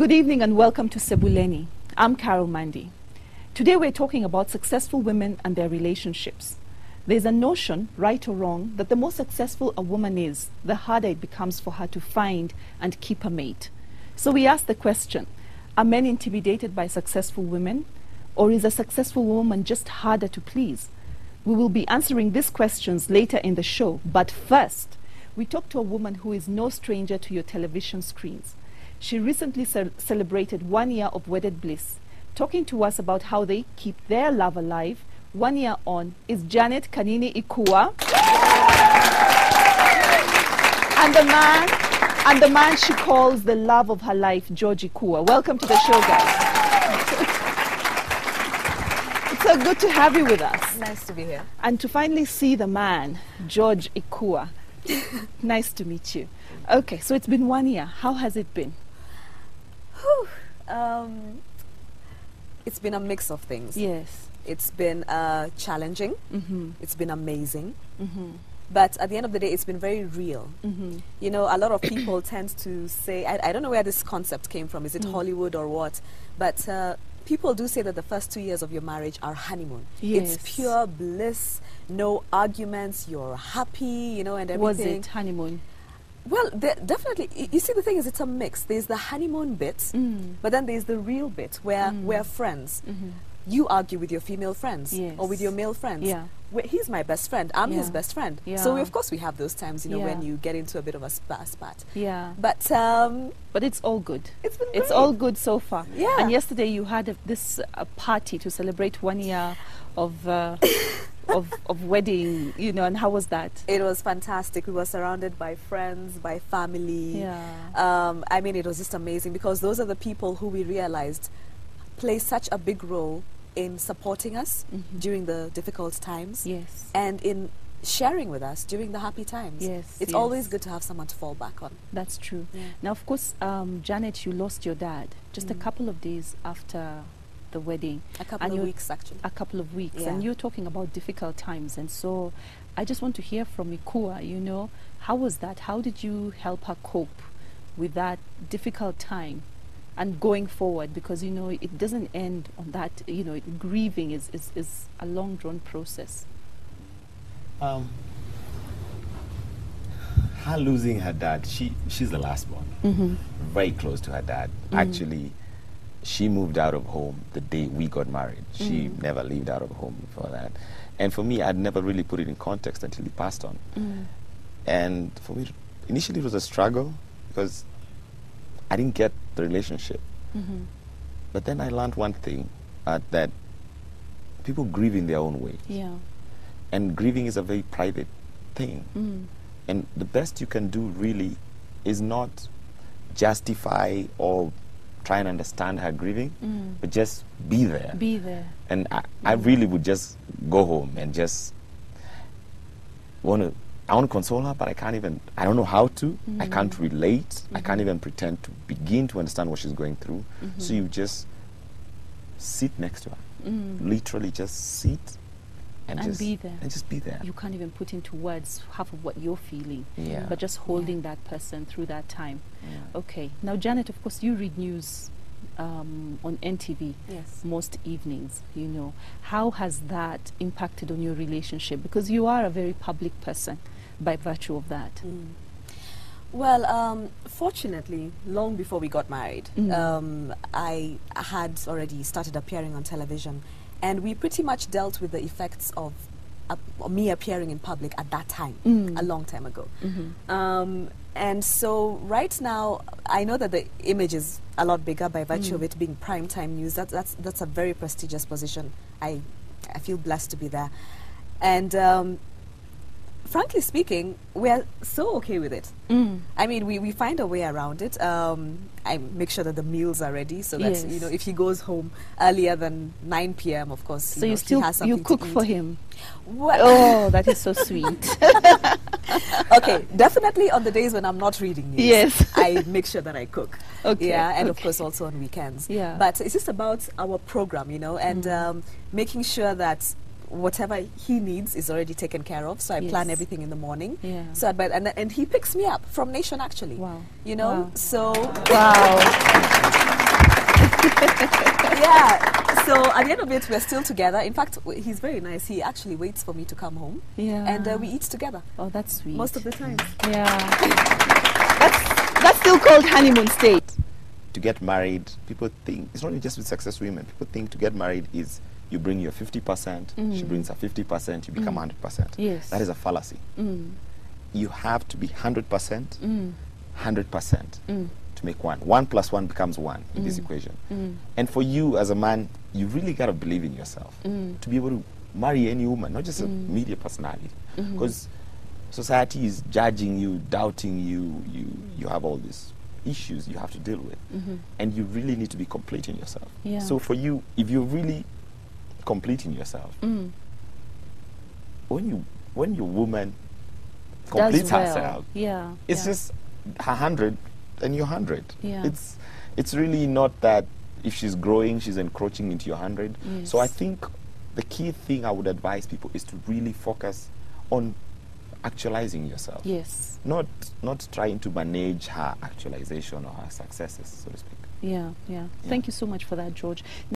Good evening and welcome to Sebuleni. I'm Carol Mandy. Today we're talking about successful women and their relationships. There's a notion, right or wrong, that the more successful a woman is, the harder it becomes for her to find and keep a mate. So we ask the question, are men intimidated by successful women? Or is a successful woman just harder to please? We will be answering these questions later in the show, but first, we talk to a woman who is no stranger to your television screens. She recently celebrated 1 year of wedded bliss. Talking to us about how they keep their love alive 1 year on is Janet Kanini Ikua. and the man she calls the love of her life, George Ikua. Welcome to the show, guys. It's so good to have you with us. Nice to be here. And to finally see the man, George Ikua. Nice to meet you. Okay, so it's been 1 year. How has it been? It's been a mix of things. Yes. It's been challenging. Mm-hmm. It's been amazing. Mm-hmm. But at the end of the day, it's been very real. Mm-hmm. You know, a lot of people tend to say, I don't know where this concept came from. Is it Hollywood or what? But people do say that the first 2 years of your marriage are honeymoon. Yes. It's pure bliss, no arguments, you're happy, you know, and everything. Was it honeymoon? Well, definitely. You see, the thing is, it's a mix. There's the honeymoon bit, but then there's the real bit where we're friends. Mm-hmm. You argue with your female friends Yes. or with your male friends. Yeah. He's my best friend. I'm his Yeah. best friend. Yeah. So, of course, we have those times, you know, Yeah. when you get into a bit of a spat. Yeah. But it's all good. it's been It's great. all good so far. Yeah. And yesterday you had this party to celebrate 1 year of of wedding, you know, and how was that? It was fantastic. We were surrounded by friends, by family. Yeah. I mean, it was just amazing because those are the people who we realized play such a big role in supporting us during the difficult times. Yes. And in sharing with us during the happy times. Yes, It's yes. always good to have someone to fall back on. That's true. Yeah. Now, of course, Janet, you lost your dad just a couple of days after the wedding. A couple of weeks, actually. A couple of weeks. Yeah. And you're talking about difficult times. And so I just want to hear from Ikua, you know, how was that? How did you help her cope with that difficult time and going forward? Because, you know, it doesn't end on that, you know, grieving is a long drawn process. Her losing her dad, she's the last one. Very close to her dad. Actually, she moved out of home the day we got married. She never lived out of home before that. And for me, I'd never really put it in context until he passed on. And for me, initially it was a struggle because I didn't get the relationship. But then I learned one thing, that people grieve in their own way. Yeah. And grieving is a very private thing. And the best you can do really is not justify or try and understand her grieving, but just be there. Be there. And I really would just go home and just I want to console her, but I don't know how to. I can't relate. I can't even pretend to begin to understand what she's going through. So you just sit next to her. Literally just sit and just be there. And just be there. You can't even put into words half of what you're feeling, Yeah. but just holding that person through that time. Yeah. Okay. Now, Janet, of course, you read news on NTV Yes. most evenings, you know. How has that impacted on your relationship? Because you are a very public person by virtue of that. Well, fortunately, long before we got married, I had already started appearing on television, and we pretty much dealt with the effects of me appearing in public at that time, a long time ago. And so right now, I know that the image is a lot bigger by virtue of it being primetime news. That's a very prestigious position. I feel blessed to be there. And frankly speaking, we're so okay with it. I mean, we find a way around it. I make sure that the meals are ready so that, you know, if he goes home earlier than 9 p.m., of course, So he has something you cook to eat. for him. Well, Oh, that is so sweet. okay, definitely on the days when I'm not reading news, Yes. I make sure that I cook. Okay, Yeah, and of course also on weekends. Yeah. But it's just about our program, you know, and making sure that whatever he needs is already taken care of. So I plan Yes. everything in the morning. Yeah. So and he picks me up from Nation, actually. Wow. You know, Wow. so Wow. Yeah, so at the end of it, we're still together. In fact, he's very nice. He actually waits for me to come home. Yeah. And we eat together. Oh, that's sweet. Most of the time. Yeah. That's still called honeymoon state. To get married, people think, it's not just with successful women, people think to get married is you bring your 50%, she brings her 50%, you become 100%. Yes. That is a fallacy. You have to be 100%, 100% to make one. 1 + 1 becomes 1 in this equation. And for you as a man, you really got to believe in yourself to be able to marry any woman, not just a media personality. Because society is judging you, doubting you, you have all these issues you have to deal with. And you really need to be complete in yourself. Yeah. So for you, if you're really complete in yourself, when your woman completes well. herself, Yeah. it's just 100 and you're 100. Yeah. It's really not that if she's growing, she's encroaching into your 100. Yes. So I think the key thing I would advise people is to really focus on actualizing yourself. Yes. Not trying to manage her actualization or her successes, so to speak. Yeah. Thank you so much for that, George.